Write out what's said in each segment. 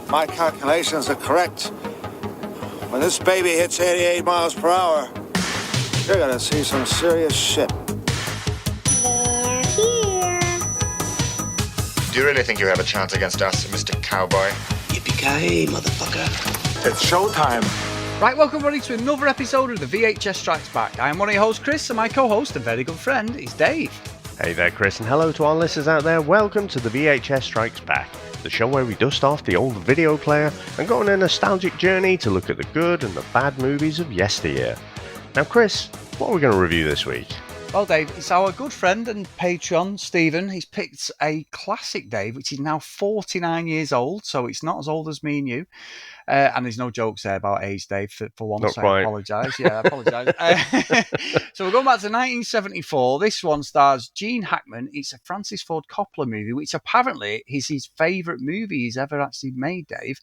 my calculations are correct, when this baby hits 88 miles per hour, you're gonna see some serious shit. They're here. Do you really think you have a chance against us, Mr. Cowboy? Yippee-ki-yay, motherfucker. It's showtime. Right, welcome everybody to another episode of the VHS Strikes Back. I am one of your hosts, Chris, and my co-host and very good friend is Dave. Hey there, Chris, and hello to our listeners out there. Welcome to the VHS Strikes Back, the show where we dust off the old video player and go on a nostalgic journey to look at the good and the bad movies of yesteryear. Now, Chris, what are we going to review this week? Well, Dave, it's our good friend and Patreon, Stephen. He's picked a classic, Dave, which is now 49 years old, so it's not as old as me and you. And there's no jokes there about age, Dave, for once. Not quite. I apologise. Yeah, I apologise. So we're going back to 1974. This one stars Gene Hackman. It's a Francis Ford Coppola movie, which apparently is his favourite movie he's ever actually made, Dave.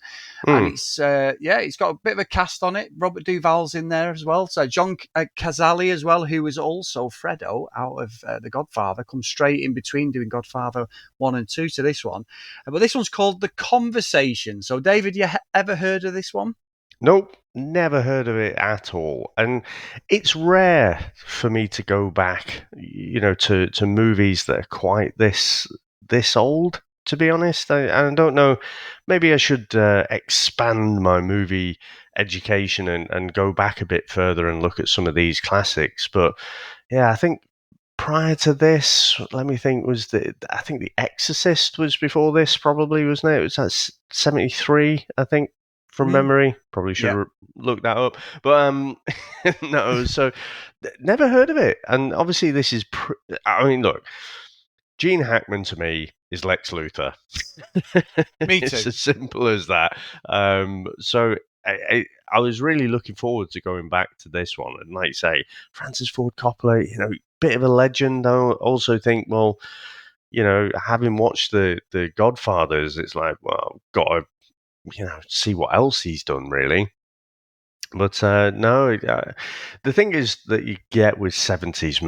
And it's got a bit of a cast on it. Robert Duvall's in there as well. So John Cazale as well, who was also Fredo out of The Godfather, comes straight in between doing Godfather 1 and 2 to this one. But this one's called The Conversation. So, David, you ever heard of this one? Nope, never heard of it at all. And it's rare for me to go back, to movies that are quite this old, to be honest. I don't know, maybe I should expand my movie education and go back a bit further and look at some of these classics. But yeah, I think prior to this, let me think, I think The Exorcist was before this, probably, wasn't it? It was at 73, I think, from memory. Probably should have looked that up. But no, so never heard of it. And obviously this is, look, Gene Hackman to me is Lex Luthor. Me too. It's as simple as that. So I was really looking forward to going back to this one. And like you say, Francis Ford Coppola, bit of a legend. I also think, well, having watched the Godfathers, it's like, well, got to, see what else he's done, really. But no, the thing is that you get with 70s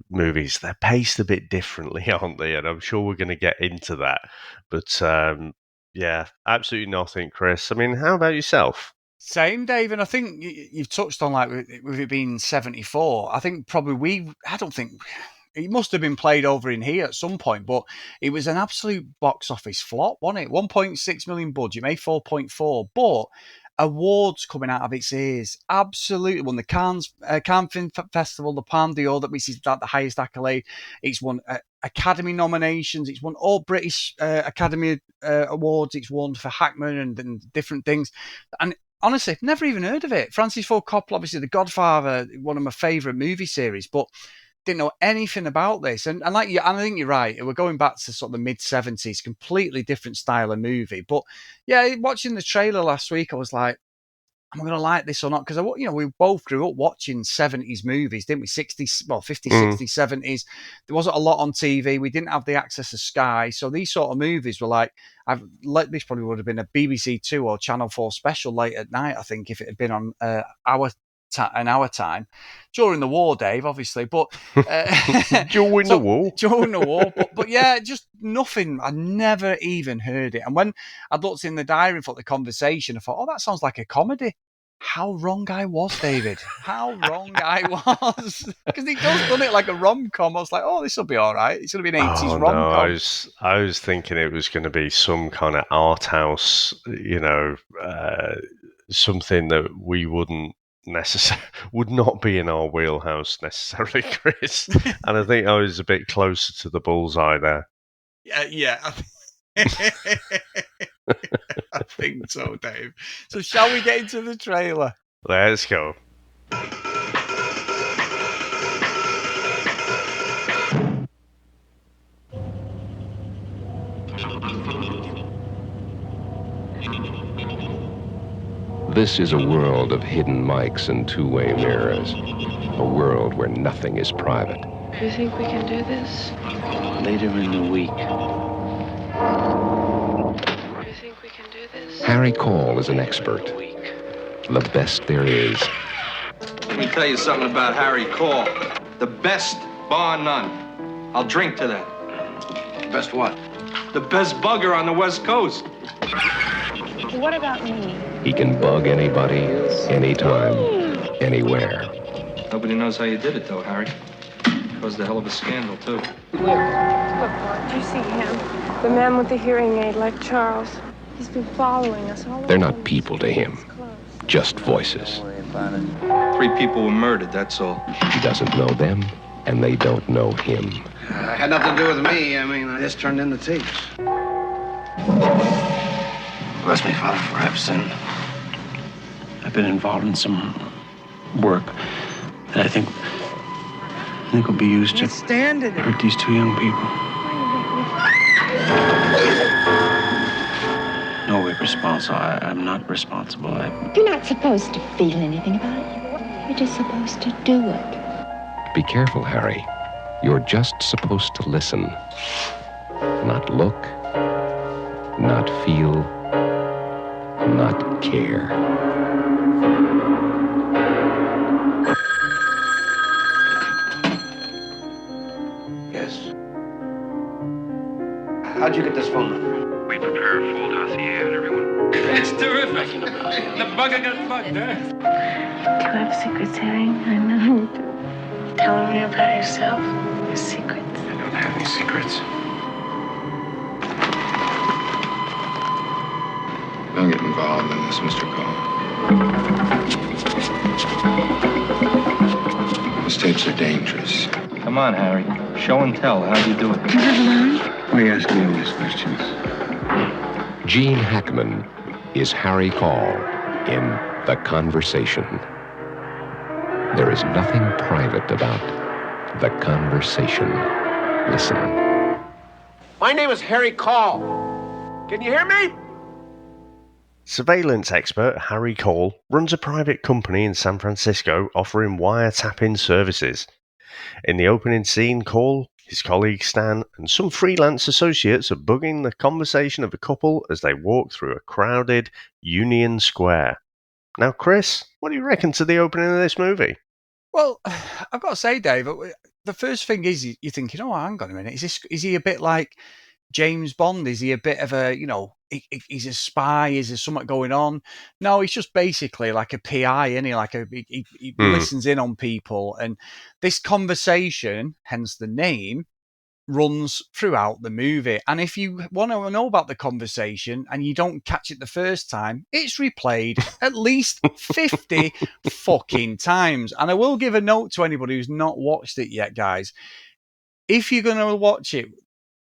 movies, they're paced a bit differently, aren't they? And I'm sure we're going to get into that. But yeah, absolutely nothing, Chris. I mean, how about yourself? Same, Dave, and I think you've touched on, like, with it being 74, I think probably I don't think, it must have been played over in here at some point, but it was an absolute box office flop, wasn't it? 1.6 million budget, made 4.4, but awards coming out of its ears. Absolutely won the Cannes Film Festival, the Palme d'Or, which is the highest accolade. It's won Academy nominations. It's won all British Academy awards. It's won for Hackman and different things. And honestly, never even heard of it. Francis Ford Coppola, obviously The Godfather, one of my favourite movie series, but didn't know anything about this. And I think you're right. We're going back to sort of the mid-70s, completely different style of movie. But yeah, watching the trailer last week, I was like, am I going to like this or not? Because, we both grew up watching 70s movies, didn't we? 50s, 60s, 70s. There wasn't a lot on TV. We didn't have the access to Sky. So these sort of movies were like, this probably would have been a BBC 2 or Channel 4 special late at night, I think, if it had been on an hour time during the war, Dave, obviously, but during the war, but yeah, just nothing. I never even heard it. And when I looked in the diary for The Conversation, I thought, oh, that sounds like a comedy. How wrong I was, David. How wrong I was. Because he does done it like a rom-com. I was like, oh, this will be all right. It's going to be an 80s rom-com. No, I was thinking it was going to be some kind of art house, something that we would not be in our wheelhouse necessarily, Chris. And I think I was a bit closer to the bullseye there. Yeah. I think so, Dave. So shall we get into the trailer? Let's go. This is a world of hidden mics and two-way mirrors. A world where nothing is private. Do you think we can do this? Later in the week. Do you think we can do this? Harry Caul is an expert. The best there is. Let me tell you something about Harry Caul. The best, bar none. I'll drink to that. Best what? The best bugger on the West Coast. What about me? He can bug anybody, anytime, anywhere. Nobody knows how you did it, though, Harry. Caused a hell of a scandal, too. Look, Mark, you see him? The man with the hearing aid, like Charles. He's been following us all They're over. not people to him, just voices. 3 people were murdered, that's all. He doesn't know them, and they don't know him. Had nothing to do with me. I mean, I just turned in the tapes. Bless me, Father, for I've sinned. I've been involved in some work that I think will be used to hurt these 2 young people. No, we're responsible. I'm not responsible. You're not supposed to feel anything about it. You're just supposed to do it. Be careful, Harry. You're just supposed to listen. Not look, not feel, not care. Yes. How'd you get this phone number? We prepare a full dossier on everyone. It's terrific. The bugger got bugged, huh? Do you have secrets, Harry? I know you do. Tell me about yourself. Your secrets. I don't have any secrets. Don't get involved in this, Mr. Cole. These tapes are dangerous. Come on, Harry. Show and tell. How'd you do it? Why are you asking me all these questions? Gene Hackman is Harry Caul in The Conversation. There is nothing private about The Conversation. Listen. My name is Harry Caul. Can you hear me? Surveillance expert Harry Caul runs a private company in San Francisco offering wiretapping services. In the opening scene, Caul, his colleague Stan, and some freelance associates are bugging the conversation of a couple as they walk through a crowded Union Square. Now, Chris, what do you reckon to the opening of this movie? Well, I've got to say, Dave, the first thing is you're thinking, oh, hang on a minute, is he a bit like James Bond? Is he a bit of a, he's a spy? Is there something going on? No, he's just basically like a PI, isn't he? Like he listens in on people. And this conversation, hence the name, runs throughout the movie. And if you want to know about the conversation and you don't catch it the first time, it's replayed at least 50 fucking times. And I will give a note to anybody who's not watched it yet, guys. If you're going to watch it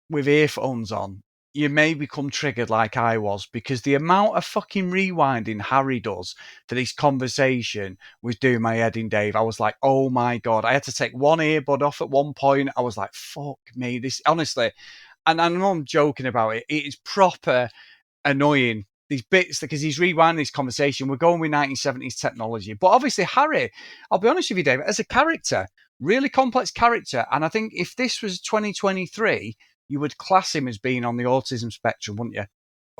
with earphones on, you may become triggered like I was, because the amount of fucking rewinding Harry does for this conversation was doing my head in, Dave. I was like, oh my God. I had to take one earbud off at one point. I was like, fuck me. This, honestly, and I know I'm joking about it. It is proper annoying, these bits, because he's rewinding this conversation. We're going with 1970s technology. But obviously, Harry, I'll be honest with you, Dave, as a character, really complex character. And I think if this was 2023, you would class him as being on the autism spectrum, wouldn't you?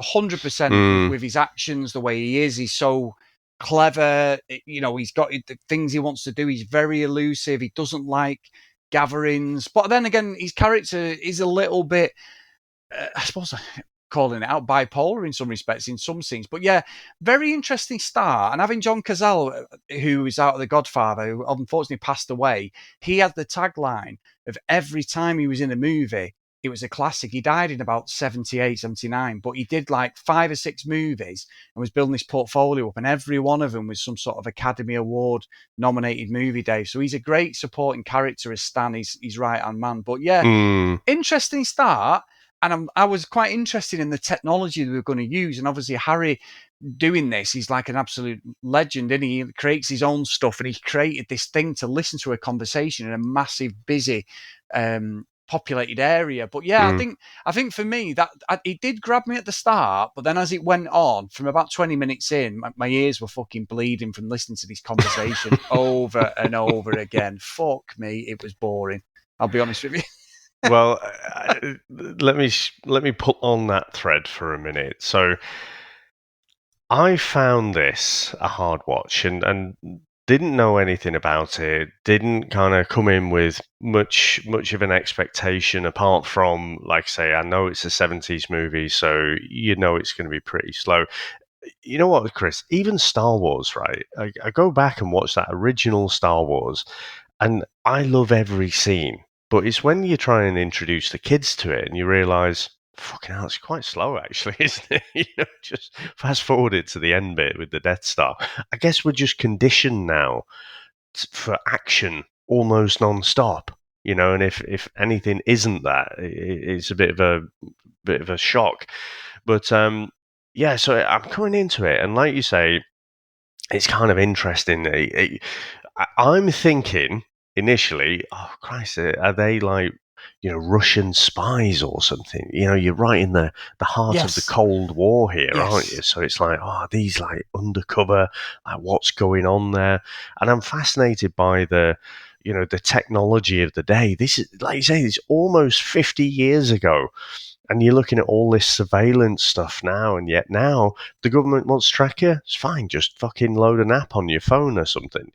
100% with his actions, the way he is. He's so clever. He's got the things he wants to do. He's very elusive. He doesn't like gatherings. But then again, his character is a little bit, I suppose, calling it out, bipolar in some respects, in some scenes. But yeah, very interesting start. And having John Cazale, who is out of The Godfather, who unfortunately passed away, he had the tagline of every time he was in a movie, it was a classic. He died in about 78, 79, but he did like 5 or 6 movies and was building his portfolio up, and every one of them was some sort of Academy Award nominated movie, Dave. So he's a great supporting character as Stan, he's right-hand man. But yeah, interesting start. And I was quite interested in the technology that we were going to use. And obviously, Harry doing this, he's like an absolute legend, and he creates his own stuff. And he created this thing to listen to a conversation in a massive, busy, populated area. But yeah, I think for me that it did grab me at the start, but then as it went on, from about 20 minutes in, my ears were fucking bleeding from listening to this conversation over and over again. Fuck me, it was boring. I'll be honest with you. Well, let me pull on that thread for a minute. So I found this a hard watch and didn't know anything about it, didn't kind of come in with much of an expectation, apart from, like I say, I know it's a 70s movie, so it's going to be pretty slow. you know what, Chris? Even Star Wars, right? I go back and watch that original Star Wars, and I love every scene. But it's when you try and introduce the kids to it, and you realise, fucking hell, it's quite slow, actually, isn't it? Just fast forward it to the end bit with the Death Star. I guess we're just conditioned now for action almost non-stop. And if anything isn't that, it's a bit of a shock. But yeah, so I'm coming into it, and like you say, it's kind of interesting. I'm thinking initially, oh Christ, are they like Russian spies or something? You're right in the heart of the Yes. Cold War here, aren't you? Yes. So it's like, oh, are these like undercover, like what's going on there? And I'm fascinated by the technology of the day. This is, like you say, it's almost 50 years ago. And you're looking at all this surveillance stuff now, and yet now the government wants to track you. It's fine, just fucking load an app on your phone or something,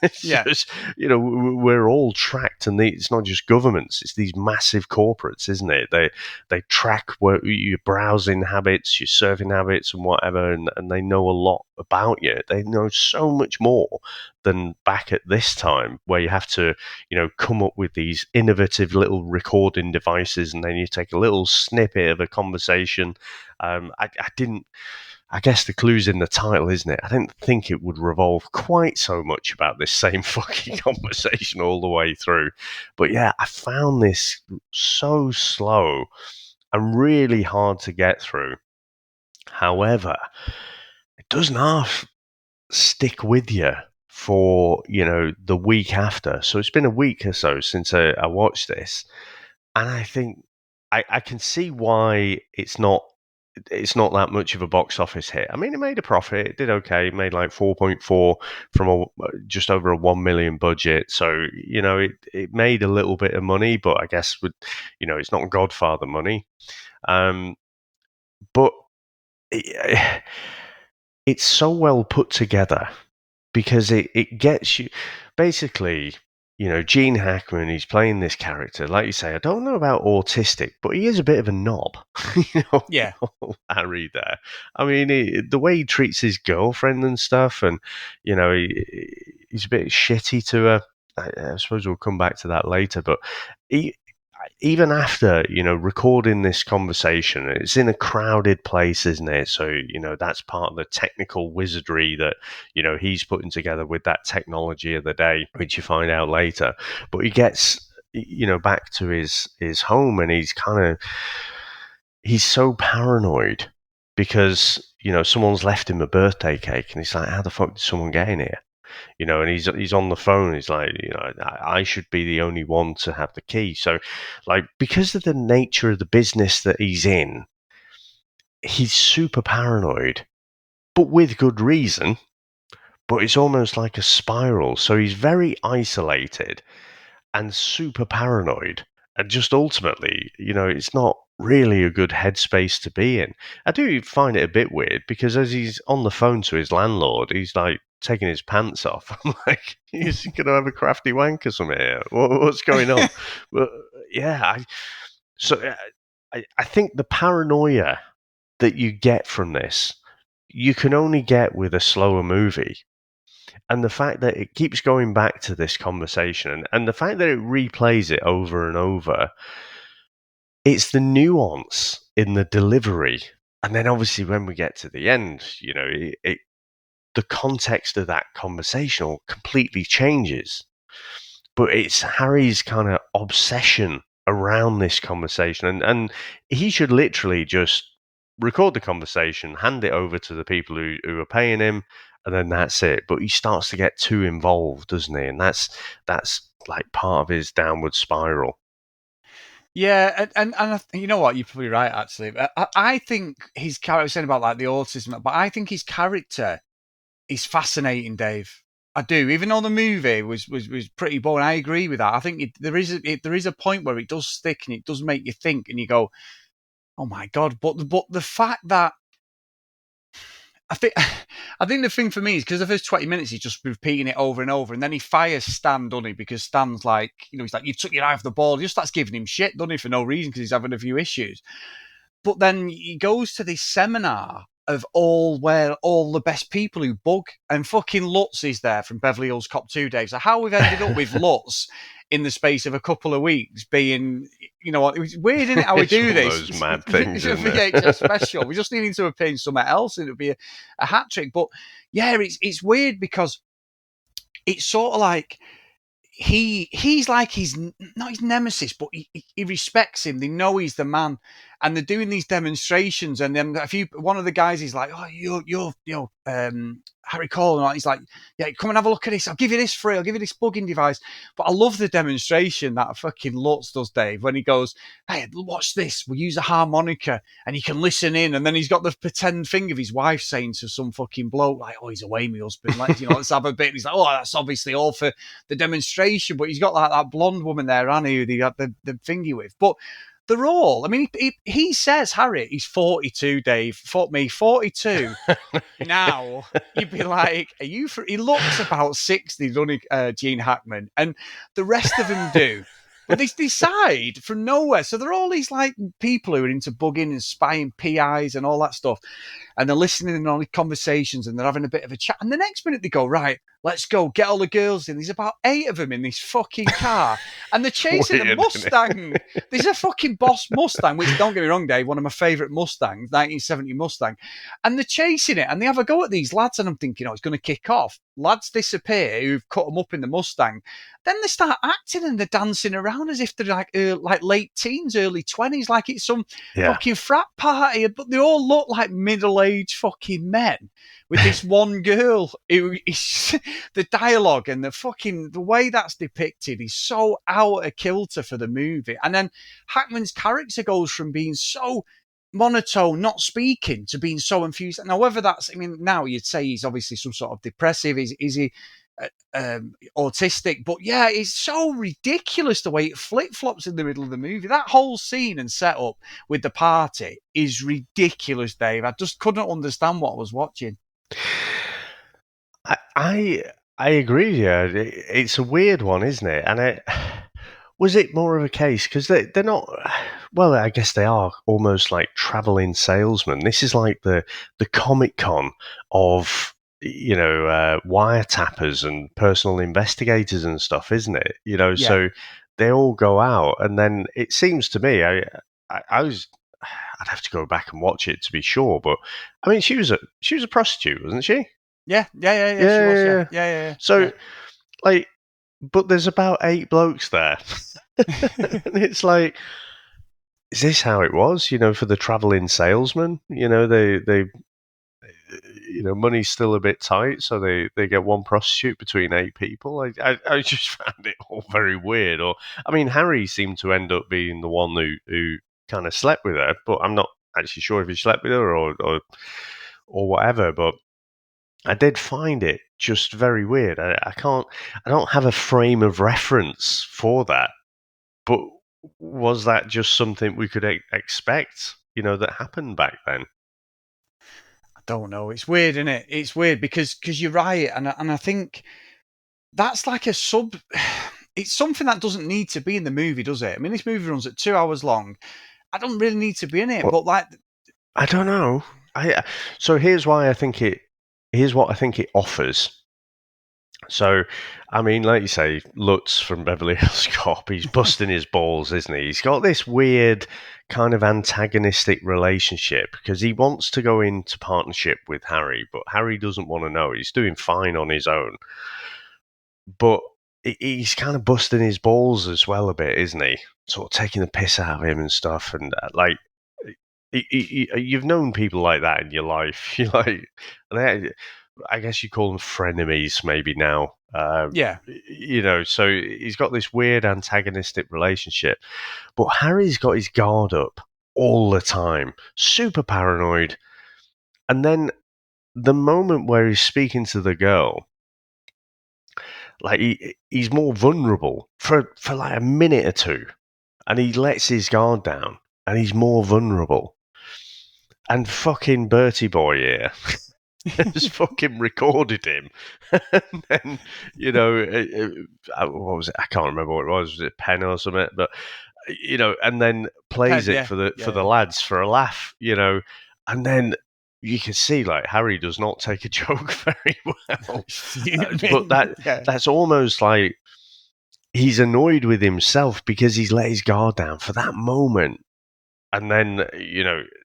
It's Yeah. just, we're all tracked, and it's not just governments; it's these massive corporates, isn't it? They track your browsing habits, your surfing habits, and whatever, and they know a lot about you. They know so much more than back at this time, where you have to come up with these innovative little recording devices, and then you take a little snippet of a conversation. I guess the clue's in the title, isn't it? I didn't think it would revolve quite so much about this same fucking conversation all the way through. But yeah, I found this so slow and really hard to get through. However, it doesn't half stick with you for the week after. So it's been a week or so since I watched this, and I think I can see why it's not that much of a box office hit. I mean, it made a profit. It did okay. It made like 4.4 from just over a 1 million budget. So it made a little bit of money, but I guess it's not Godfather money. But it's so well put together, because it gets you basically. Gene Hackman, he's playing this character. Like you say, I don't know about autistic, but he is a bit of a knob. Yeah. Harry there. I mean, the way he treats his girlfriend and stuff, and, he's a bit shitty to her. I suppose we'll come back to that later, but even after recording this conversation, it's in a crowded place, isn't it? So that's part of the technical wizardry that he's putting together with that technology of the day, which you find out later. But he gets back to his home, and he's so paranoid because someone's left him a birthday cake, and he's like, how the fuck did someone get in here? And he's on the phone. He's like, I should be the only one to have the key. So, like, because of the nature of the business that he's in, he's super paranoid, but with good reason. But it's almost like a spiral. So he's very isolated and super paranoid. And just ultimately, it's not really a good headspace to be in. I do find it a bit weird because as he's on the phone to his landlord, he's like taking his pants off. I'm like, he's going to have a crafty wank or something here. What's going on? But yeah, I think the paranoia that you get from this, you can only get with a slower movie. And the fact that it keeps going back to this conversation, and the fact that it replays it over and over, it's the nuance in the delivery. And then obviously when we get to the end, the context of that conversation completely changes. But it's Harry's kind of obsession around this conversation. And he should literally just record the conversation, hand it over to the people who are paying him, and then that's it. But he starts to get too involved, doesn't he? And that's like part of his downward spiral. Yeah, and you know what? You're probably right. Actually, I think his character, I was saying about like the autism, but I think his character is fascinating, Dave. I do. Even though the movie was pretty boring, I agree with that. I think there is a point where it does stick and it does make you think, and you go, "Oh my god!" But the fact that I think the thing for me is because the first 20 minutes he's just repeating it over and over, and then he fires Stan, doesn't he? Because Stan's like, he's like, you took your eye off the ball. He just starts giving him shit, doesn't he, for no reason because he's having a few issues. But then he goes to this seminar, of where all the best people who bug, and fucking Lutz is there from Beverly Hills Cop 2, Dave. So how we've ended up with Lutz in the space of a couple of weeks being, you know what, it was weird, isn't it, how we do this? Those mad things, isn't it? VHS special. We just need him to appear in something else and it would be a hat trick. But yeah, it's weird because it's sort of like he's like not his nemesis, but he respects him. They know he's the man, and they're doing these demonstrations. And then one of the guys is like, "Oh, you're Harry Caul," and he's like, "Yeah, come and have a look at this. I'll give you this free. I'll give you this bugging device." But I love the demonstration that fucking Lutz does, Dave, when he goes, "Hey, watch this. We'll use a harmonica, and you can listen in." And then he's got the pretend thing of his wife saying to some fucking bloke, like, "Oh, he's away, my husband. Let's have a bit." And he's like, "Oh, that's obviously all for the demonstration." But he's got like that blonde woman there, Annie, who they got the thingy with. But they're all, I mean, he says, Harry, he's 42, Dave. Fuck me, 42. Now, you'd be like, are you he looks about 60, doesn't he, Gene Hackman? And the rest of them do. But they decide from nowhere. So they're all these like people who are into bugging and spying PIs and all that stuff. And they're listening in on conversations and they're having a bit of a chat. And the next minute they go, right, let's go, get all the girls in. There's about 8 of them in this fucking car. And they're chasing a Mustang. There's a fucking Boss Mustang, which, don't get me wrong, Dave, one of my favourite Mustangs, 1970 Mustang. And they're chasing it and they have a go at these lads. And I'm thinking, it's going to kick off. Lads disappear who've cut them up in the Mustang. Then they start acting and they're dancing around as if they're like late teens, early 20s, like it's some fucking frat party. But they all look like middle-aged fucking men with this one girl who is the dialogue and the way that's depicted is so out of kilter for the movie. And then Hackman's character goes from being so monotone, not speaking, to being so infused. Now, whether that's, I mean, now you'd say he's obviously some sort of depressive. Is he autistic? But yeah, it's so ridiculous the way it flip-flops in the middle of the movie. That whole scene and setup with the party is ridiculous, Dave. I just couldn't understand what I was watching. I agree. Yeah, it's a weird one, isn't it? And was it more of a case because they're not? Well, I guess they are almost like traveling salesmen. This is like the Comic-Con of wiretappers and personal investigators and stuff, isn't it? So they all go out, and then it seems to me, I'd have to go back and watch it to be sure, but I mean, she was a prostitute, wasn't she? Yeah. She was. Yeah. So, but there's about 8 blokes there, and it's like, is this how it was? For the traveling salesman, they money's still a bit tight, so they get one prostitute between 8 people. I just found it all very weird. Or, I mean, Harry seemed to end up being the one who kind of slept with her, but I'm not actually sure if he slept with her or whatever. But I did find it just very weird. I don't have a frame of reference for that. But was that just something we could expect? That happened back then. Don't know. It's weird, isn't it? It's weird because you're right, and I think that's like a sub. It's something that doesn't need to be in the movie, does it? I mean, this movie runs at 2 hours long. I don't really need to be in it, but like, I don't know. So here's why I think it. Here's what I think it offers. So, I mean, like you say, Lutz from Beverly Hills Cop, he's busting his balls, isn't he? He's got this weird kind of antagonistic relationship because he wants to go into partnership with Harry, but Harry doesn't want to know. He's doing fine on his own. But he's kind of busting his balls as well a bit, isn't he? Sort of taking the piss out of him and stuff. And you've known people like that in your life. You're like, I guess you call them frenemies maybe now. So he's got this weird antagonistic relationship. But Harry's got his guard up all the time, super paranoid. And then the moment where he's speaking to the girl, like he's more vulnerable for like a minute or two. And he lets his guard down and he's more vulnerable. And fucking Bertie boy here has fucking recorded him. And then, what was it? I can't remember what it was. Was it a pen or something? But, and then plays it for the lads for a laugh, and then you can see like Harry does not take a joke very well. But Yeah. that's almost like he's annoyed with himself because he's let his guard down for that moment. And then,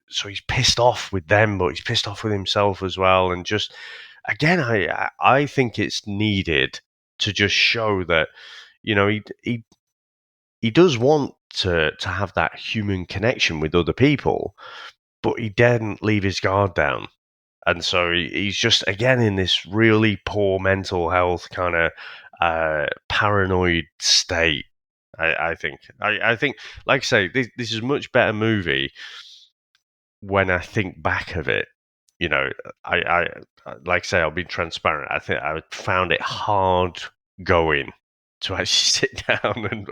so he's pissed off with them, but he's pissed off with himself as well. And just, again, I think it's needed to just show that, he does want to have that human connection with other people, but he daren't leave his guard down. And so he's just, again, in this really poor mental health kind of paranoid state. I think, like I say, this is a much better movie when I think back of it. I like I say, I'll be transparent. I think I found it hard going to actually sit down and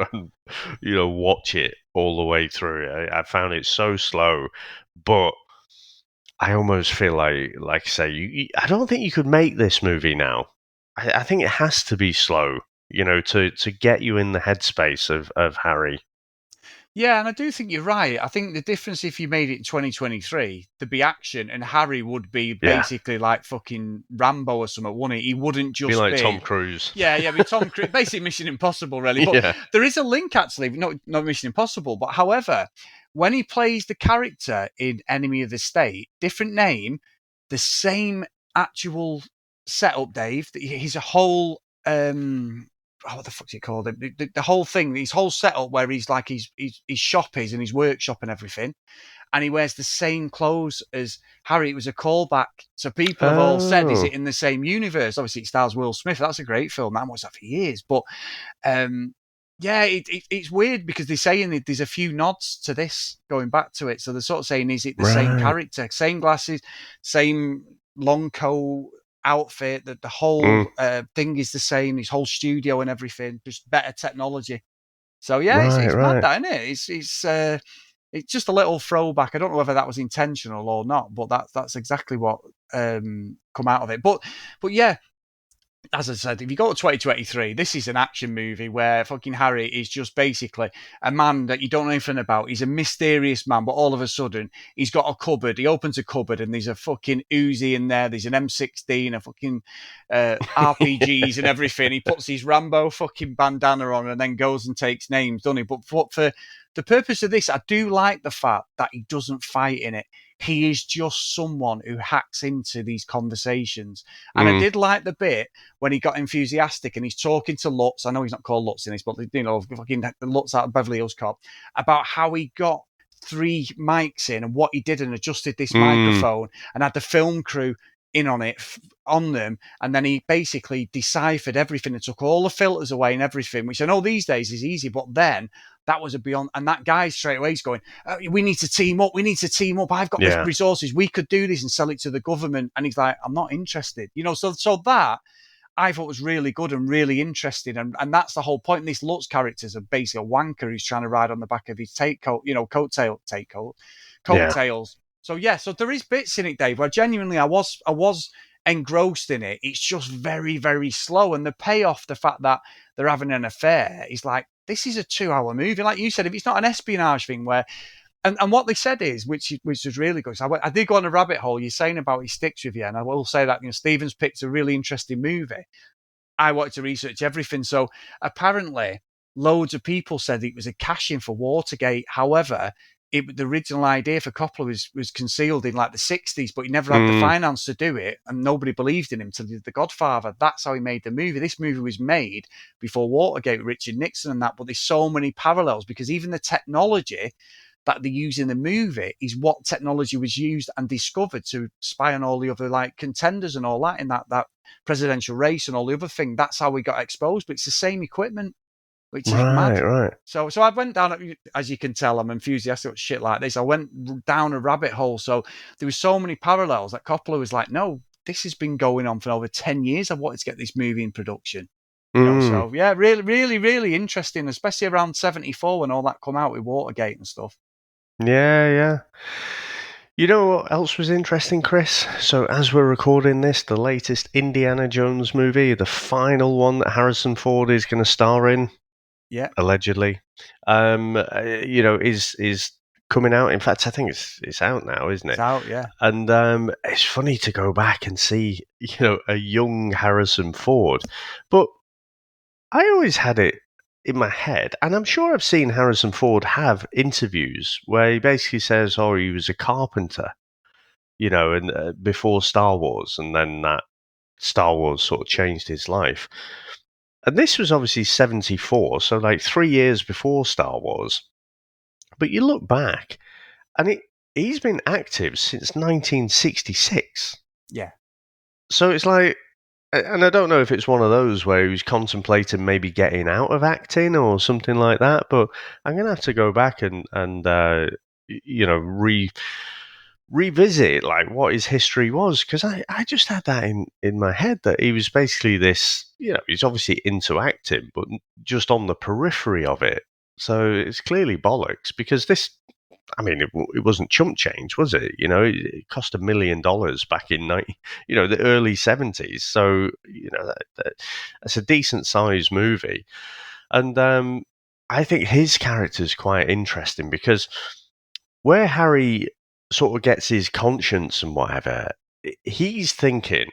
watch it all the way through. I found it so slow, but I almost feel like I say, I don't think you could make this movie now. I think it has to be slow, to get you in the headspace of Harry. Yeah, and I do think you're right. I think the difference if you made it in 2023, there'd be action, and Harry would be basically like fucking Rambo or something, wouldn't he? He wouldn't just be like Tom Cruise. Yeah, be Tom Cruise. Basically Mission Impossible, really. But there is a link, actually, not Mission Impossible, but however, when he plays the character in Enemy of the State, different name, the same actual setup, Dave. He's a whole... what the fuck's it called? The whole thing, his whole setup where he's like his shop is and his workshop and everything, and he wears the same clothes as Harry. It was a callback, so people have all said, "Is it in the same universe?" Obviously, it stars Will Smith. That's a great film. I haven't watched that for years, but it's weird because they're saying that there's a few nods to this going back to it. So they're sort of saying, "Is it the same character, same glasses, same long coat?" Outfit, that the whole thing is the same, his whole studio and everything, just better technology. So it's mad, that, isn't it? It's just a little throwback. I don't know whether that was intentional or not, but that's exactly what come out of it. But yeah, as I said, if you go to 2023, this is an action movie where fucking Harry is just basically a man that you don't know anything about. He's a mysterious man, but all of a sudden he's got a cupboard. He opens a cupboard and there's a fucking Uzi in there. There's an M16, a fucking RPGs and everything. He puts his Rambo fucking bandana on and then goes and takes names, doesn't he? But for the purpose of this, I do like the fact that he doesn't fight in it. He is just someone who hacks into these conversations. And I did like the bit when he got enthusiastic and he's talking to Lutz. I know he's not called Lutz in this, but fucking Lutz out of Beverly Hills Cop, about how he got 3 mics in and what he did and adjusted this microphone and had the film crew in on them, and then he basically deciphered everything and took all the filters away and everything, which I know these days is easy, but then that was a beyond. And that guy straight away is going, we need to team up, I've got the resources, we could do this and sell it to the government. And he's like, I'm not interested, so that I thought was really good and really interesting, and that's the whole point. This Lutz character is basically a wanker who's trying to ride on the back of his coattails. So there is bits in it, Dave, where genuinely I was engrossed in it. It's just very, very slow. And the payoff, the fact that they're having an affair, is like, this is a 2-hour movie. Like you said, if it's not an espionage thing where... And what they said is, which was really good. So I did go on a rabbit hole. You're saying about he sticks with you. And I will say that, Stevens picked a really interesting movie. I wanted to research everything. So apparently, loads of people said it was a cash-in for Watergate. However... the original idea for Coppola was concealed in like the 60s, but he never had the finance to do it, and nobody believed in him till he did The Godfather. That's how he made the movie. This movie was made before Watergate, Richard Nixon and that, but there's so many parallels because even the technology that they use in the movie is what technology was used and discovered to spy on all the other like contenders and all that in that presidential race and all the other thing. That's how we got exposed, but it's the same equipment. Which is mad. Right. So I went down, as you can tell, I'm enthusiastic about shit like this. I went down a rabbit hole. So there were so many parallels that Coppola was like, no, this has been going on for over 10 years. I wanted to get this movie in production. So yeah, really, really, really interesting, especially around 74 when all that come out with Watergate and stuff. Yeah. You know what else was interesting, Chris? So as we're recording this, the latest Indiana Jones movie, the final one that Harrison Ford is going to star in, allegedly, is coming out. In fact, I think it's out now, isn't it? It's out, yeah. And it's funny to go back and see, a young Harrison Ford. But I always had it in my head, and I'm sure I've seen Harrison Ford have interviews where he basically says, "Oh, he was a carpenter," and before Star Wars, and then that Star Wars sort of changed his life. And this was obviously 74, so like 3 years before Star Wars. But you look back, and he's been active since 1966. Yeah. So it's like, and I don't know if it's one of those where he was contemplating maybe getting out of acting or something like that, but I'm going to have to go back and revisit like what his history was, because I just had that in my head that he was basically this, he's obviously into acting, but just on the periphery of it. So it's clearly bollocks, because this, I mean, it wasn't chump change, was it? It cost $1 million back in the early 70s. So that's a decent sized movie, and I think his character is quite interesting, because where Harry sort of gets his conscience and whatever, he's thinking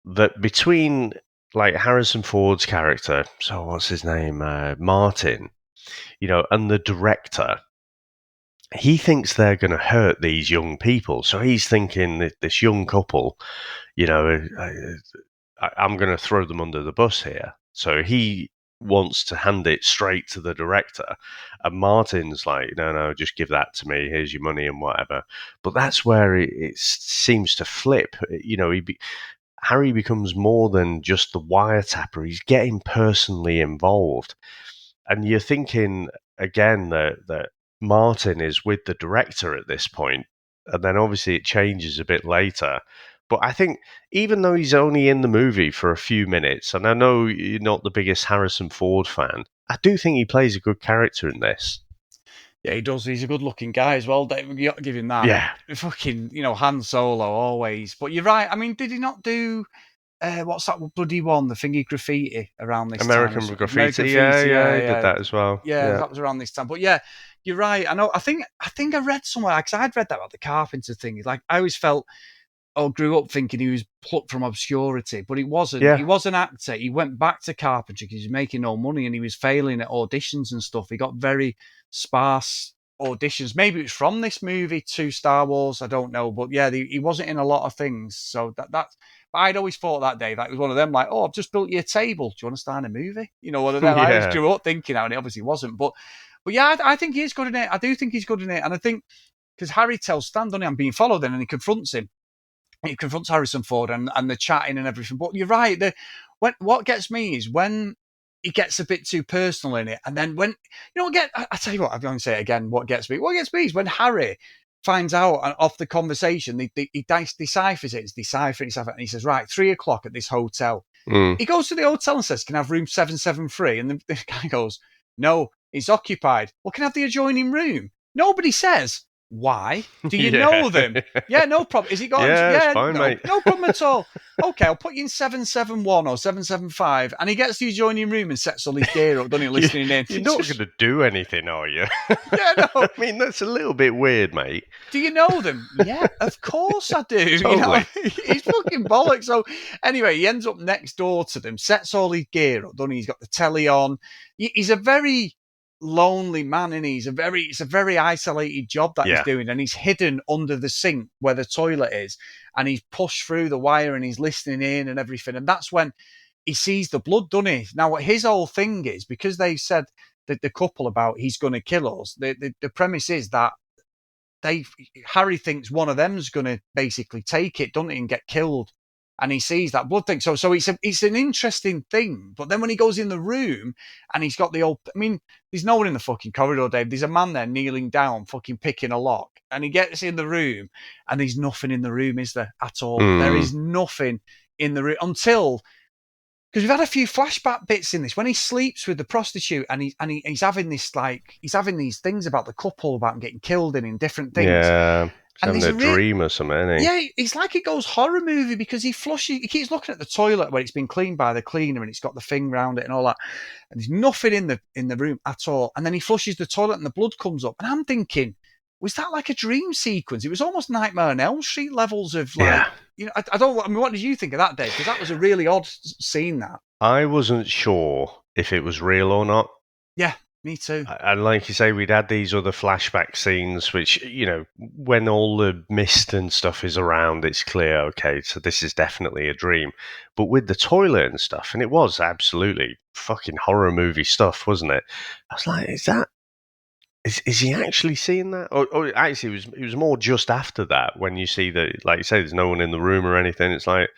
that between like Harrison Ford's character, so what's his name, Martin, and the director, he thinks they're going to hurt these young people. So he's thinking that this young couple, I'm going to throw them under the bus here. So he wants to hand it straight to the director, and Martin's like, no, just give that to me, here's your money and whatever. But that's where it seems to flip. Harry becomes more than just the wiretapper. He's getting personally involved, and you're thinking again that Martin is with the director at this point, and then obviously it changes a bit later. But I think even though he's only in the movie for a few minutes, and I know you're not the biggest Harrison Ford fan, I do think he plays a good character in this. Yeah, he does. He's a good-looking guy as well. You got to give him that. Yeah. Fucking, Han Solo, always. But you're right. I mean, did he not do... what's that bloody one? The thingy graffiti around this American time. Graffiti, yeah, he did that as well. Yeah, that was around this time. But yeah, you're right. I know. I think I read somewhere, because I'd read that about the Carpenter thing. Like, I always felt, grew up thinking he was plucked from obscurity, but he wasn't. Yeah. He was an actor. He went back to carpentry because he was making no money, and he was failing at auditions and stuff. He got very sparse auditions. Maybe it was from this movie to Star Wars. I don't know, but yeah, he wasn't in a lot of things. So that's. But I'd always thought that, Dave, that was one of them, like, I've just built you a table. Do you want to start a movie? One of them. Yeah. I just grew up thinking that, and it obviously wasn't. But yeah, I think he's good in it. I do think he's good in it, and I think because Harry tells Stan, doesn't he, I'm being followed, and he confronts him. He confronts Harrison Ford, and the chatting and everything. But you're right. What gets me is when he gets a bit too personal in it, and then when I tell you what, I'm going to say it again. What gets me is when Harry finds out off the conversation, he deciphers it. It's deciphering, and he says, right, 3:00 at this hotel. He goes to the hotel and says, can I have room 773? And the guy goes, no, it's occupied. Well, can I have the adjoining room? Nobody says. Why? Do you know them? Yeah, no problem. Is it got? Yeah, it's fine, mate. No problem at all. Okay, I'll put you in 771 or 775, and he gets the adjoining room and sets all his gear up, doesn't he, listening in? You're not going to do anything, are you? Yeah, no. I mean, that's a little bit weird, mate. Do you know them? Yeah, of course I do. Totally. He's fucking bollocks. So anyway, he ends up next door to them, sets all his gear up, doesn't he? He's got the telly on. He's a very lonely man, and it's a very isolated job that he's doing, and he's hidden under the sink where the toilet is, and he's pushed through the wire and he's listening in and everything, and that's when he sees the blood, doesn't he? Now what his whole thing is, because they said that the couple about he's going to kill us, the premise is that Harry thinks one of them's going to basically take it, doesn't he, and get killed. And he sees that blood thing. So it's an interesting thing. But then when he goes in the room and he's got there's no one in the fucking corridor, Dave. There's a man there kneeling down, fucking picking a lock. And he gets in the room and there's nothing in the room, is there, at all? There is nothing in the room until... Because we've had a few flashback bits in this. When he sleeps with the prostitute and he's having this, he's having these things about the couple, about him getting killed in different things. Yeah. And having a dream or something, isn't he? Yeah, it's like it goes horror movie, because he keeps looking at the toilet where it's been cleaned by the cleaner and it's got the thing round it and all that. And there's nothing in the room at all. And then he flushes the toilet and the blood comes up. And I'm thinking, was that like a dream sequence? It was almost Nightmare on Elm Street levels of like, I mean, what did you think of that, Dave? Because that was a really odd scene, that. I wasn't sure if it was real or not. Yeah, me too. And like you say, we'd had these other flashback scenes, which, when all the mist and stuff is around, it's clear, okay, so this is definitely a dream. But with the toilet and stuff, and it was absolutely fucking horror movie stuff, wasn't it? I was like, is he actually seeing that? Or actually, it was more just after that, when you see that, like you say, there's no one in the room or anything. It's like,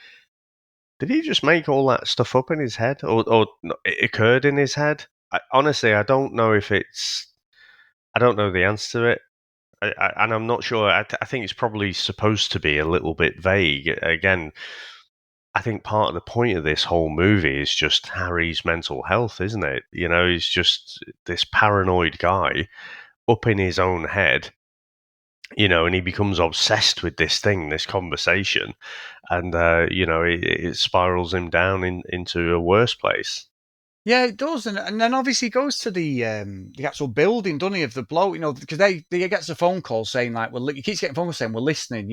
did he just make all that stuff up in his head? Or it occurred in his head? Honestly, I don't know if I don't know the answer to it. And I'm not sure. I think it's probably supposed to be a little bit vague. Again, I think part of the point of this whole movie is just Harry's mental health, isn't it? He's just this paranoid guy up in his own head, and he becomes obsessed with this thing, this conversation, and, it spirals him down into a worse place. Yeah, it does, and then obviously he goes to the actual building, doesn't he, of the bloke, because they gets a phone call saying like, well, he keeps getting phone calls saying we're listening,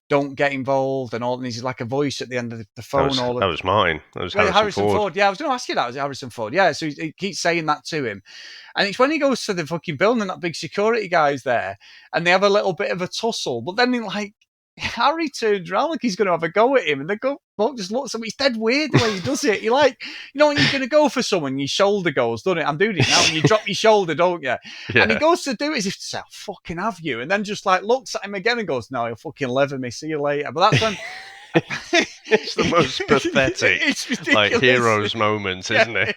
don't get involved and all, and he's like a voice at the end of the phone. That was mine. That was Harrison Ford. Yeah, I was going to ask you that. Was it Harrison Ford? Yeah, so he keeps saying that to him, and it's when he goes to the fucking building and that big security guy's there, and they have a little bit of a tussle, but then Harry turns around like he's going to have a go at him, and the bloke just looks at him. It's dead weird the way he does it. You're like, when you're going to go for someone, your shoulder goes, doesn't it? I'm doing it now, and you drop your shoulder, don't you? Yeah. And he goes to do it as if to say, I'll fucking have you, and then just like looks at him again and goes, no, you'll fucking lever me, see you later. But that's when... It's the most pathetic, like, hero's moment, isn't it?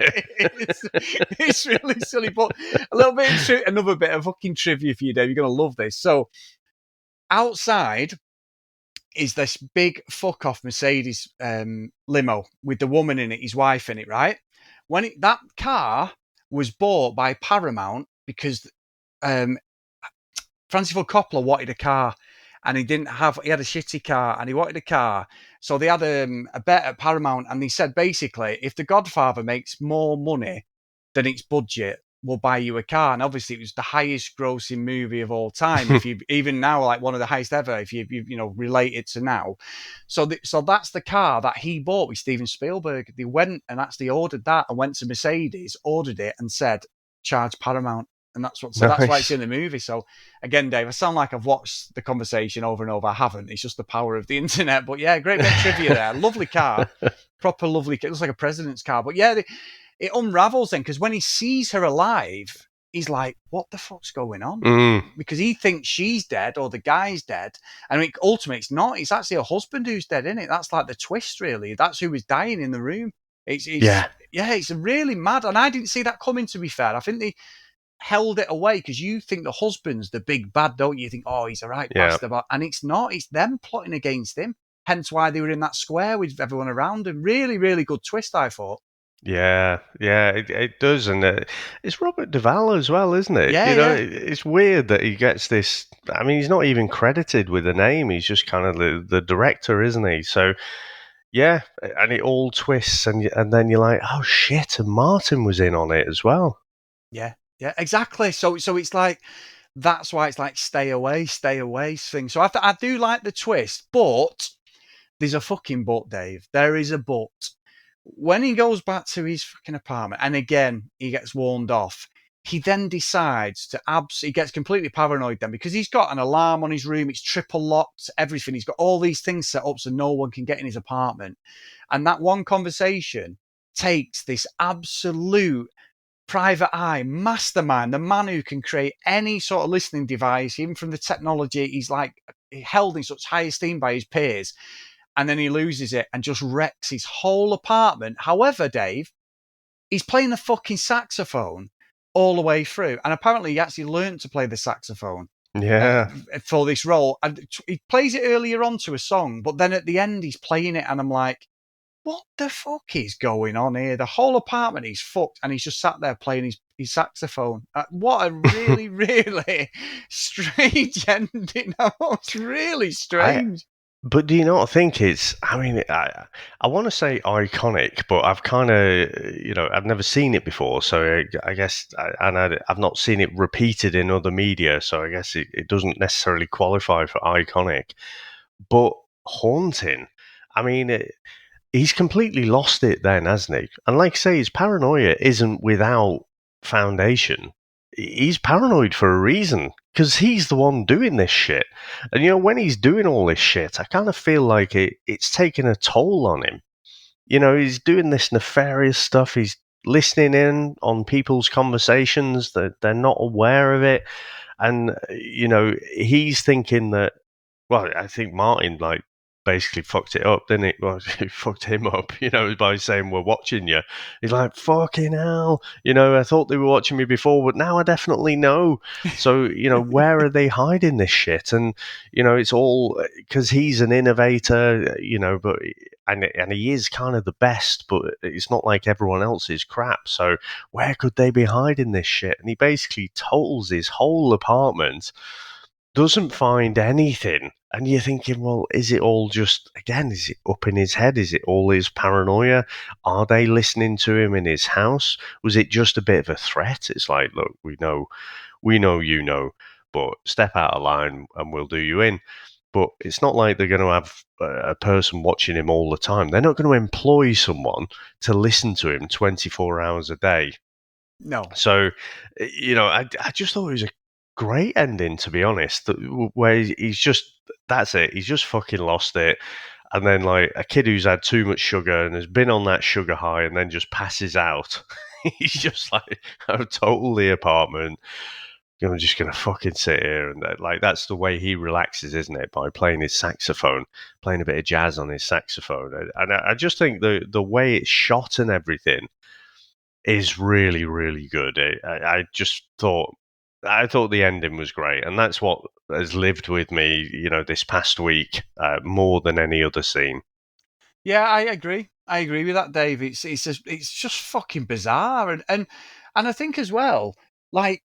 It's really silly, but a little bit another bit of fucking trivia for you, Dave. You're going to love this. So, outside is this big fuck off Mercedes limo with the woman in it, his wife in it, right? That car was bought by Paramount because Francis Ford Coppola wanted a car, and he had a shitty car and he wanted a car. So they had a bet at Paramount, and they said basically, if The Godfather makes more money than its budget, we'll buy you a car. And obviously it was the highest grossing movie of all time. If you even now, like one of the highest ever, if you relate it to now. So that's the car that he bought with Steven Spielberg. They went and actually ordered that and went to Mercedes, ordered it and said, charge Paramount. And that's why it's in the movie. So again, Dave, I sound like I've watched the conversation over and over. I haven't. It's just the power of the internet. But yeah, great bit of trivia there. Lovely car. Proper lovely car. It looks like a president's car. But yeah, it unravels then, because when he sees her alive, he's like, what the fuck's going on? Because he thinks she's dead or the guy's dead. And ultimately, it's not. It's actually her husband who's dead, isn't it? That's like the twist, really. That's who was dying in the room. It's really mad. And I didn't see that coming, to be fair. I think they held it away because you think the husband's the big bad, don't you? You think, oh, he's a right bastard. And it's not. It's them plotting against him. Hence why they were in that square with everyone around him. Really, really good twist, I thought. Yeah, it does, and it's Robert Duvall as well, isn't it? Yeah, It's weird that he gets this. I mean, he's not even credited with a name; he's just kind of the director, isn't he? So, yeah, and it all twists, and then you're like, oh shit, and Martin was in on it as well. Yeah, exactly. So it's like, that's why it's like stay away thing. So I do like the twist, but there's a fucking but, Dave. There is a but. When he goes back to his fucking apartment, and again, he gets warned off, he then decides he gets completely paranoid then, because he's got an alarm on his room, it's triple locked, everything. He's got all these things set up so no one can get in his apartment. And that one conversation takes this absolute private eye mastermind, the man who can create any sort of listening device, even from the technology, he's like held in such high esteem by his peers. And then he loses it and just wrecks his whole apartment. However, Dave, he's playing the fucking saxophone all the way through. And apparently he actually learned to play the saxophone for this role. And he plays it earlier on to a song, but then at the end he's playing it. And I'm like, what the fuck is going on here? The whole apartment is fucked. And he's just sat there playing his saxophone. What a really, really strange ending. That was really strange. But do you not think it's? I mean, I want to say iconic, but I've kind of, I've never seen it before, so I guess, I've not seen it repeated in other media, so I guess it doesn't necessarily qualify for iconic. But haunting. I mean, he's completely lost it then, hasn't he? And like I say, his paranoia isn't without foundation. He's paranoid for a reason because he's the one doing this shit. And when he's doing all this shit, I kind of feel like it's taking a toll on him. He's doing this nefarious stuff. He's listening in on people's conversations that they're not aware of it. And, he's thinking that, well, I think Martin, basically fucked it up, didn't it? Well, he fucked him up, by saying, we're watching you. He's like, fucking hell. I thought they were watching me before, but now I definitely know. So, where are they hiding this shit? And, it's all because he's an innovator, but and he is kind of the best, but it's not like everyone else is crap. So where could they be hiding this shit? And he basically totals his whole apartment, doesn't find anything. And you're thinking, well, is it all just, again, is it up in his head? Is it all his paranoia? Are they listening to him in his house? Was it just a bit of a threat? It's like, look, we know, but step out of line and we'll do you in. But it's not like they're going to have a person watching him all the time. They're not going to employ someone to listen to him 24 hours a day. No. So, I just thought it was a great ending, to be honest, where he's just, that's it, he's just fucking lost it. And then, like, a kid who's had too much sugar and has been on that sugar high and then just passes out. He's just like, I've totaled the apartment. I'm just going to fucking sit here. And that's the way he relaxes, isn't it? By playing his saxophone, playing a bit of jazz on his saxophone. And I just think the way it's shot and everything is really, really good. I thought the ending was great, and that's what has lived with me, this past week more than any other scene. Yeah, I agree. I agree with that, Dave. It's just fucking bizarre, and I think as well, like,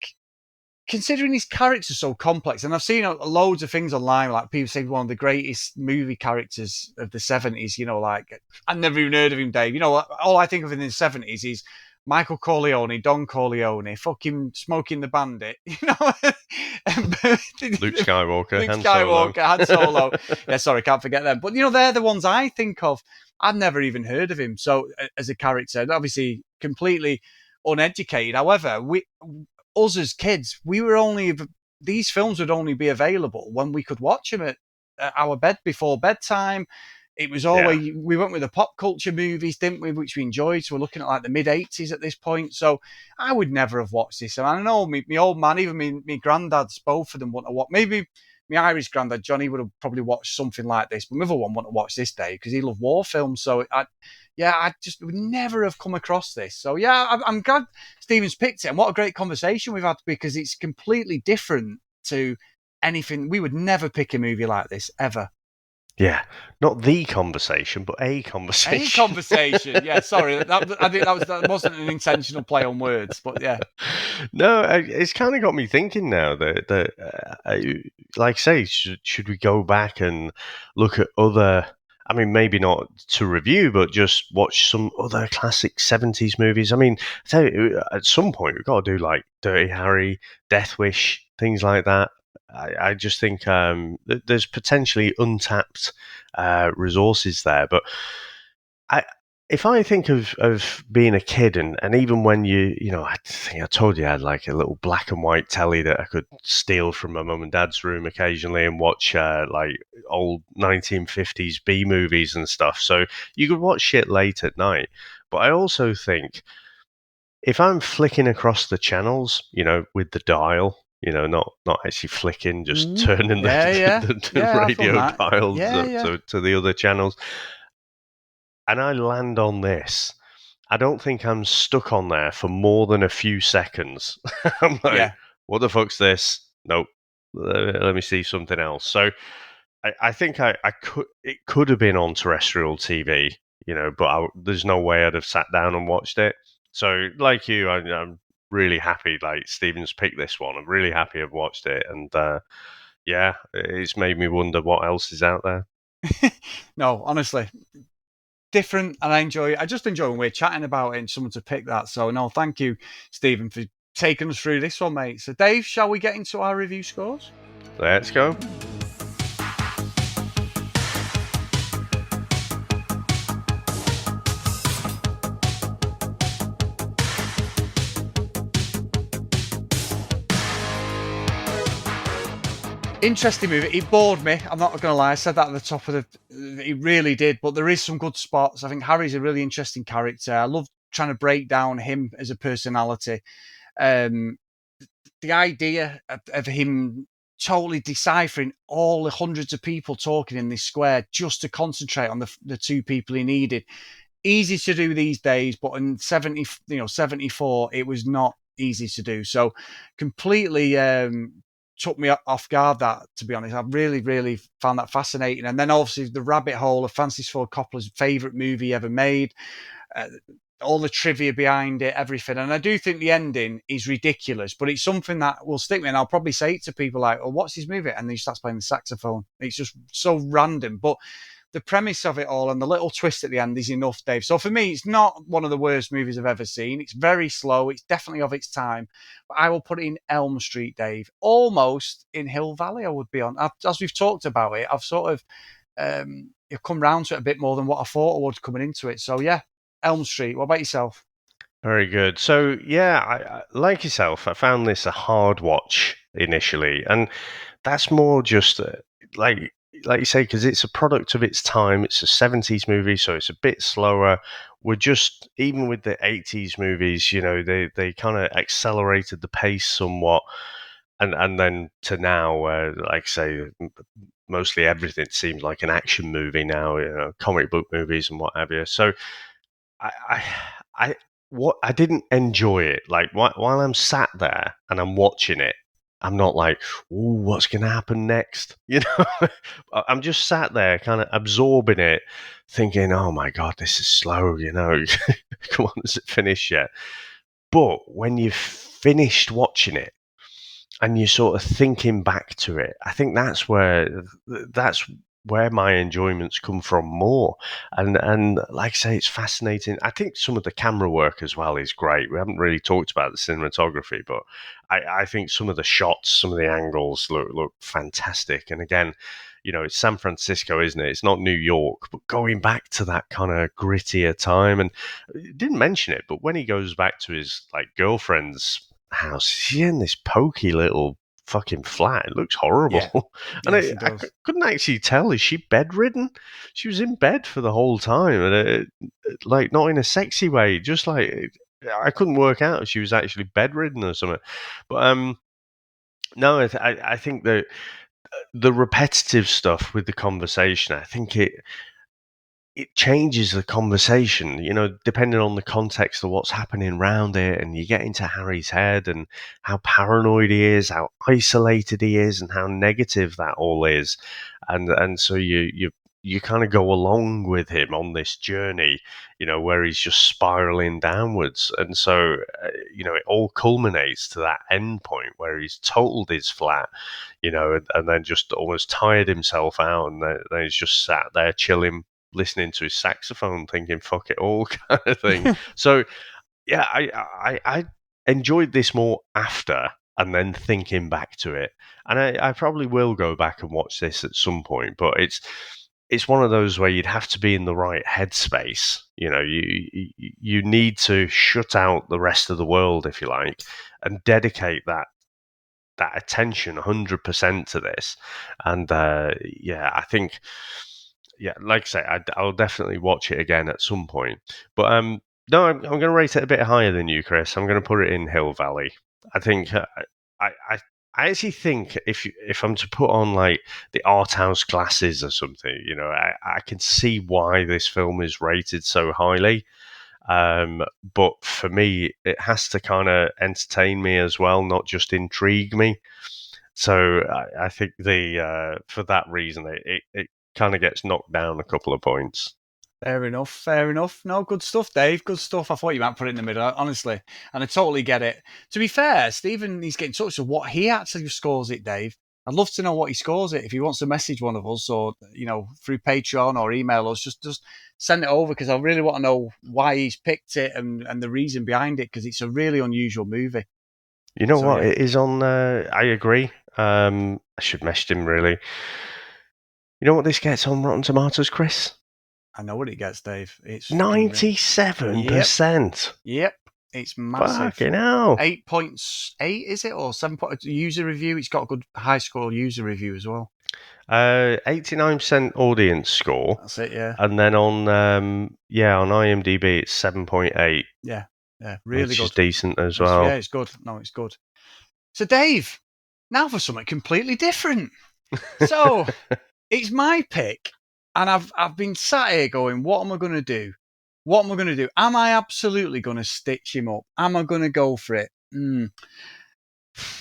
considering his character's so complex, and I've seen loads of things online, like people say one of the greatest movie characters of the 70s. Like, I've never even heard of him, Dave. All I think of in the 70s is Michael Corleone, Don Corleone, fucking Smoking the Bandit, Luke Skywalker, Han Solo. Yeah, sorry, can't forget them. But, they're the ones I think of. I've never even heard of him. So, as a character, obviously completely uneducated. However, us as kids, these films would only be available when we could watch them at our bed before bedtime. It was always, we went with the pop culture movies, didn't we, which we enjoyed. So we're looking at like the mid-80s at this point. So I would never have watched this. And I know my old man, even my granddads, both of them wouldn't have watched. Maybe my Irish granddad, Johnny, would have probably watched something like this. But my other one wouldn't have watched this, day because he loved war films. So I just would never have come across this. So yeah, I'm glad Stephen's picked it. And what a great conversation we've had, because it's completely different to anything. We would never pick a movie like this, ever. Yeah, not the conversation, but a conversation. A conversation. Yeah, sorry. I think that wasn't an intentional play on words, but yeah. No, it's kind of got me thinking now that like I say, should we go back and look at other? I mean, maybe not to review, but just watch some other classic 70s movies. I mean, I tell you, at some point we've got to do like Dirty Harry, Death Wish, things like that. I just think there's potentially untapped resources there. But if I think of being a kid, and even when I think I told you I had like a little black and white telly that I could steal from my mum and dad's room occasionally and watch like old 1950s B movies and stuff. So you could watch shit late at night. But I also think if I'm flicking across the channels, with the dial, not actually flicking, just turning the radio dial to the other channels. And I land on this. I don't think I'm stuck on there for more than a few seconds. I'm like, what the fuck's this? Nope. Let me see something else. So I think it could have been on terrestrial TV, but there's no way I'd have sat down and watched it. So like you, I'm really happy, like Stephen's picked this one. I'm really happy I've watched it, and it's made me wonder what else is out there. No, honestly, different, and I just enjoy when we're chatting about it and someone to pick that. So no, thank you, Stephen, for taking us through this one, mate. So Dave, shall we get into our review scores? Let's go. Interesting movie. It bored me. I'm not going to lie. I said that at the top of the. It really did, but there is some good spots. I think Harry's a really interesting character. I love trying to break down him as a personality. Um, the idea of him totally deciphering all the hundreds of people talking in this square just to concentrate on the two people he needed. Easy to do these days, but in 74, it was not easy to do. So completely took me off guard, that, to be honest. I really, really found that fascinating. And then obviously the rabbit hole of Francis Ford Coppola's favourite movie ever made. All the trivia behind it, everything. And I do think the ending is ridiculous, but it's something that will stick me. And I'll probably say it to people like, oh, what's his movie? And then he starts playing the saxophone. It's just so random. But the premise of it all and the little twist at the end is enough, Dave. So for me, it's not one of the worst movies I've ever seen. It's very slow. It's definitely of its time. But I will put it in Elm Street, Dave. Almost in Hill Valley, I would be on. As we've talked about it, I've sort of you've come round to it a bit more than what I thought I would coming into it. So yeah, Elm Street. What about yourself? Very good. So yeah, I like yourself, I found this a hard watch initially, and that's more just like you say, because it's a product of its time. It's a 70s movie, so it's a bit slower. We're just, even with the 80s movies, they kind of accelerated the pace somewhat, and then to now, where, like I say, mostly everything seems like an action movie now, comic book movies and what have you. So I, I, I didn't enjoy it. Like while I'm sat there and I'm watching it, I'm not like, "Ooh, what's going to happen next?" I'm just sat there, kind of absorbing it, thinking, "Oh my god, this is slow." Come on, has it finished yet? But when you've finished watching it and you're sort of thinking back to it, I think that's where my enjoyments come from more. And like I say, it's fascinating. I think some of the camera work as well is great. We haven't really talked about the cinematography, but I think some of the shots, some of the angles look fantastic. And again, it's San Francisco, isn't it? It's not New York, but going back to that kind of grittier time. And didn't mention it, but when he goes back to his girlfriend's house, she's in this pokey little fucking flat. It looks horrible. Yeah. And Yes, it I does. couldn't actually tell, is she bedridden? She was in bed for the whole time, and not in a sexy way, just like I couldn't work out if she was actually bedridden or something. But no, I think that the repetitive stuff with the conversation, I think it changes the conversation, depending on the context of what's happening around it. And you get into Harry's head and how paranoid he is, how isolated he is, and how negative that all is. And so you kind of go along with him on this journey, where he's just spiraling downwards. And so, it all culminates to that end point where he's totaled his flat, and then just almost tired himself out. And then he's just sat there chilling, listening to his saxophone, thinking "fuck it all" kind of thing. So yeah, I enjoyed this more after, and then thinking back to it, and I probably will go back and watch this at some point. But it's one of those where you'd have to be in the right headspace. You need to shut out the rest of the world, if you like, and dedicate that attention 100% to this. And I think, yeah, like I say, I'll definitely watch it again at some point. But no, I'm going to rate it a bit higher than you, Chris. I'm going to put it in Hill Valley. I think I actually think if I'm to put on like the art house glasses or something, I can see why this film is rated so highly. But for me, it has to kind of entertain me as well, not just intrigue me. So I think for that reason, it kind of gets knocked down a couple of points. Fair enough. Fair enough. No, good stuff, Dave. Good stuff. I thought you might put it in the middle, honestly, and I totally get it. To be fair, Stephen, he's getting in touch with what he actually scores it, Dave. I'd love to know what he scores it. If he wants to message one of us, or through Patreon or email us, just send it over, because I really want to know why he's picked it and the reason behind it, because it's a really unusual movie. You know what? Yeah. It is on. I agree. I should message him, really. You know what this gets on Rotten Tomatoes, Chris? I know what it gets, Dave. It's 97%. Yep. It's massive. Fucking hell. 8.8, is it? Or 7 user review? It's got a good high score user review as well. 89% audience score. That's it, yeah. And then on IMDb it's 7.8. Yeah, really which good. Is decent as well. Yeah, it's good. No, it's good. So, Dave, now for something completely different. So, it's my pick, and I've been sat here going, what am I going to do? What am I going to do? Am I absolutely going to stitch him up? Am I going to go for it? And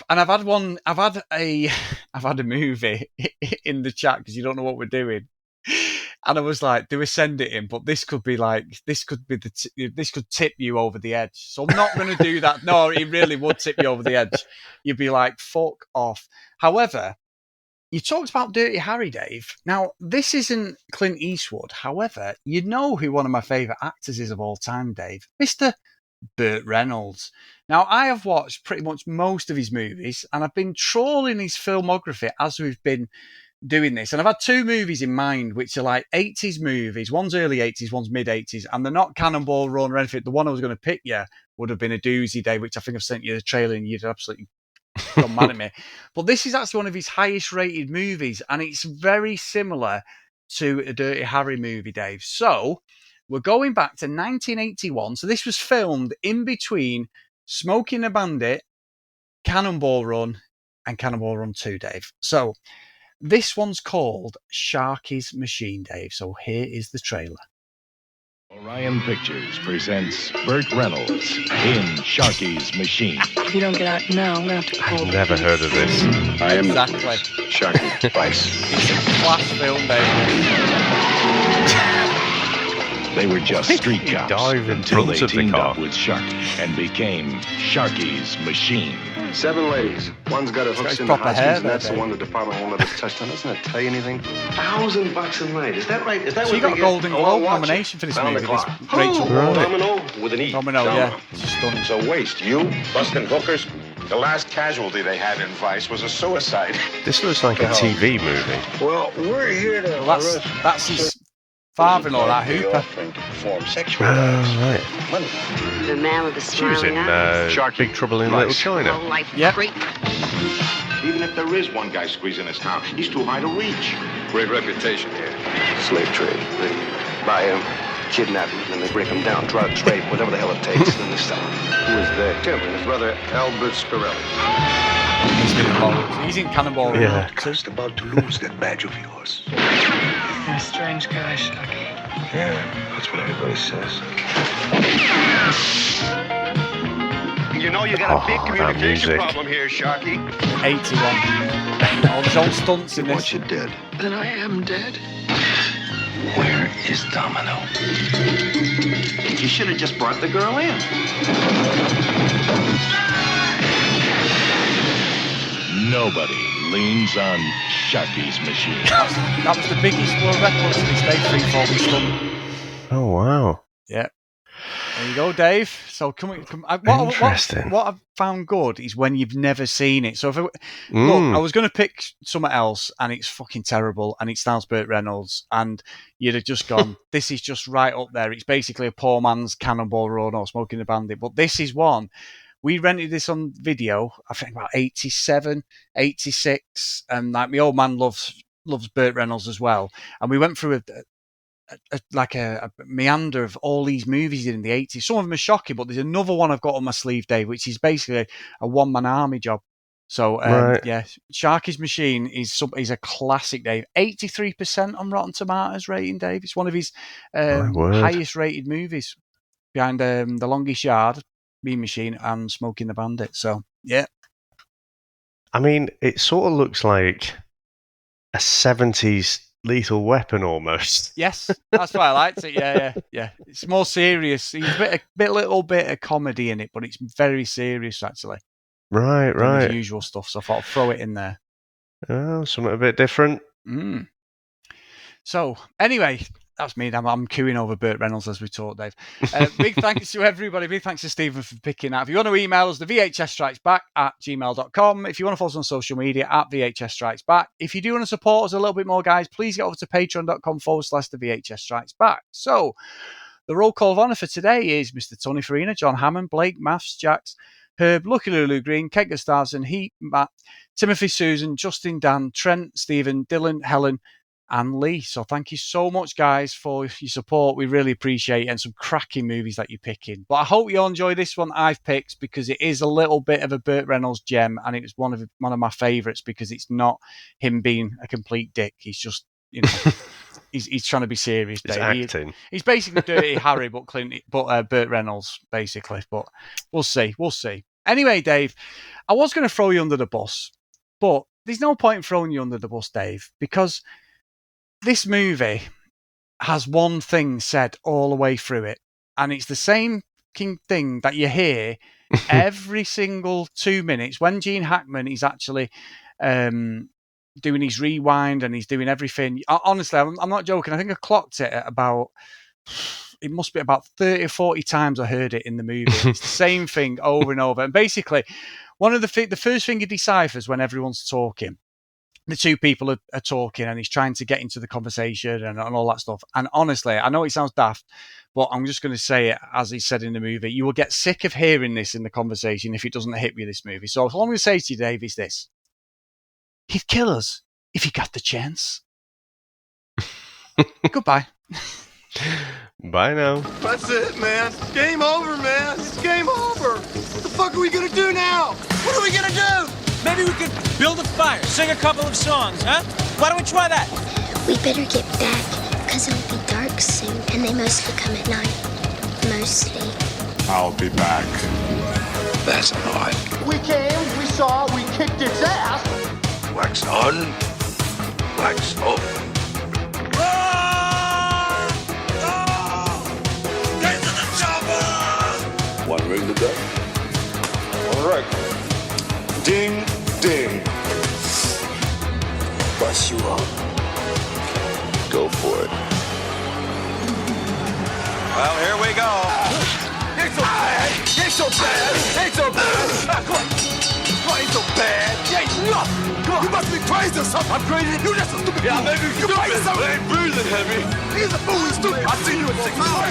I've had a movie in the chat, because you don't know what we're doing. And I was like, do we send it in? But this could tip you over the edge. So I'm not going to do that. No, it really would tip you over the edge. You'd be like, fuck off. However, you talked about Dirty Harry, Dave. Now, this isn't Clint Eastwood. However, you know who one of my favourite actors is of all time, Dave. Mr. Burt Reynolds. Now, I have watched pretty much most of his movies, and I've been trawling his filmography as we've been doing this. And I've had two movies in mind, which are like 80s movies. One's early 80s, one's mid 80s, and they're not Cannonball Run or anything. The one I was going to pick would have been a doozy, Dave, which I think I've sent you the trailer and you'd absolutely gone mad at me. But this is actually one of his highest rated movies, and it's very similar to a Dirty Harry movie, Dave. So we're going back to 1981. So this was filmed in between Smoking the Bandit, Cannonball Run, and Cannonball Run 2, Dave. So this one's called Sharky's Machine, Dave. So here is the trailer. Orion Pictures presents Burt Reynolds in Sharky's Machine. If you don't get out now, I'm going to have to call I've never heard of this. I am Exactly. Sharky Vice. It's a class film, Dave. They were just street cops dive in until they front of the teamed car. up with Sharky and became Sharky's Machine. 7 ladies. One's got her hooks his in the proper hair hotchkiss, and there, that's the Dave. one the department won't let us touch on. Doesn't that tell you anything? $1,000 a night. Is that right? Is that She what got they a get? Golden Oh, Globe watch it. nomination for this Found the movie. This clock. Rachel Right. Domino with an E. Domino, yeah. It's stunning. It's a waste. You busting hookers? The last casualty they had in Vice was a suicide. This looks like a TV movie. Well, we're here to Well, that's his father-in-law, that Hooper. perform sexual Right. The man with the She was in Sharky. Big Trouble in Little China. Yep. Even if there is one guy squeezing this town, he's too high to reach. Great reputation here. Slave trade. They buy him, kidnap him, then they break him down, drugs, rape, whatever the hell it takes, then they sell him. Who is that? Tim and his brother, Albert Spirelli. He's been involved. He's in Cannonball Run. Yeah. Just about to lose that badge of yours. You're a strange guy, Sharky. Yeah, that's what everybody says. You know you got a big that communication music. problem here, Sharky. 81. All his old stunts in Once this. you're dead. Then I am dead. Where is Domino? You should have just brought the girl in. Nobody leans on Sharky's Machine. That was the biggest world record to this day, 340 stunt. Oh, wow. Yeah. There you go, Dave. So Interesting. what I've found good is when you've never seen it. So if look, I was going to pick something else, and it's fucking terrible, and it stars Burt Reynolds, and you'd have just gone, this is just right up there. It's basically a poor man's Cannonball Run or Smoking the Bandit. But this is one. We rented this on video, I think about 87, 86, and like my old man loves Burt Reynolds as well. And we went through a meander of all these movies in the 80s. Some of them are shocking, but there's another one I've got on my sleeve, Dave, which is basically a one-man army job. So, Right. yeah, Sharky's Machine is a classic, Dave. 83% on Rotten Tomatoes rating, Dave. It's one of his highest rated movies, behind The Longest Yard, Mean Machine, and Smoking the Bandit. So, yeah. I mean, it sort of looks like a 70s Lethal Weapon almost. Yes, that's why I liked it. Yeah. It's more serious. There's a little bit of comedy in it, but it's very serious, actually. Right. The usual stuff, so I thought I'd throw it in there. Oh, something a bit different. So, anyway, that's me. I'm cooing over Burt Reynolds as we talk, Dave. Big thanks to everybody. Big thanks to Stephen for picking that. If you want to email us, the VHSstrikesback@gmail.com. If you want to follow us on social media, @VHSstrikesback. If you do want to support us a little bit more, guys, please get over to patreon.com/the VHS Strikes Back. So, the roll call of honour for today is Mr. Tony Farina, John Hammond, Blake, Maths, Jax, Herb, Lucky Lulu Green, Kate Gustafson, Heat, Matt, Timothy, Susan, Justin, Dan, Trent, Stephen, Dylan, Helen, and Lee. So thank you so much, guys, for your support. We really appreciate it, and some cracking movies that you're picking. But I hope you all enjoy this one I've picked, because it is a little bit of a Burt Reynolds gem, and it was one of my favourites because it's not him being a complete dick. He's just, he's trying to be serious. He's Dave. acting. He's basically Dirty Harry, but Burt Reynolds, basically. But we'll see. Anyway, Dave, I was going to throw you under the bus, but there's no point in throwing you under the bus, Dave, because this movie has one thing said all the way through it, and it's the same thing that you hear every single 2 minutes when Gene Hackman is actually doing his rewind and he's doing everything. Honestly, I'm not joking. I think I clocked it at it must be about 30 or 40 times I heard it in the movie. It's the same thing over and over. And basically, one of the first thing he deciphers when everyone's talking, the two people are talking, and he's trying to get into the conversation and all that stuff. And honestly, I know it sounds daft, but I'm just going to say it as he said in the movie. You will get sick of hearing this in the conversation if it doesn't hit you, this movie. So all I'm going to say to you, Dave, is this. He'd kill us if he got the chance. Goodbye. Bye now. That's it, man. Game over, man. It's game over. What the fuck are we gonna do now? What are we gonna do? Maybe we could build a fire, sing a couple of songs, huh? Why don't we try that? We better get back, because it'll be dark soon, and they mostly come at night. Mostly. I'll be back. That's odd. We came, we saw, we kicked its ass. Wax on, wax off. Get to the chopper! One ring to go. All right. Ding, ding. Bust you up. Go for it. Well, here we go. Ain't so bad. Ain't so bad. Ain't so bad. Come on. Ain't so bad. Ain't nothing. Come on. You must be crazy or something. I'm crazy. You just a stupid fool. Yeah, maybe you crazy. I ain't breathing heavy. He's a fool. He's stupid. I see you in 6 months.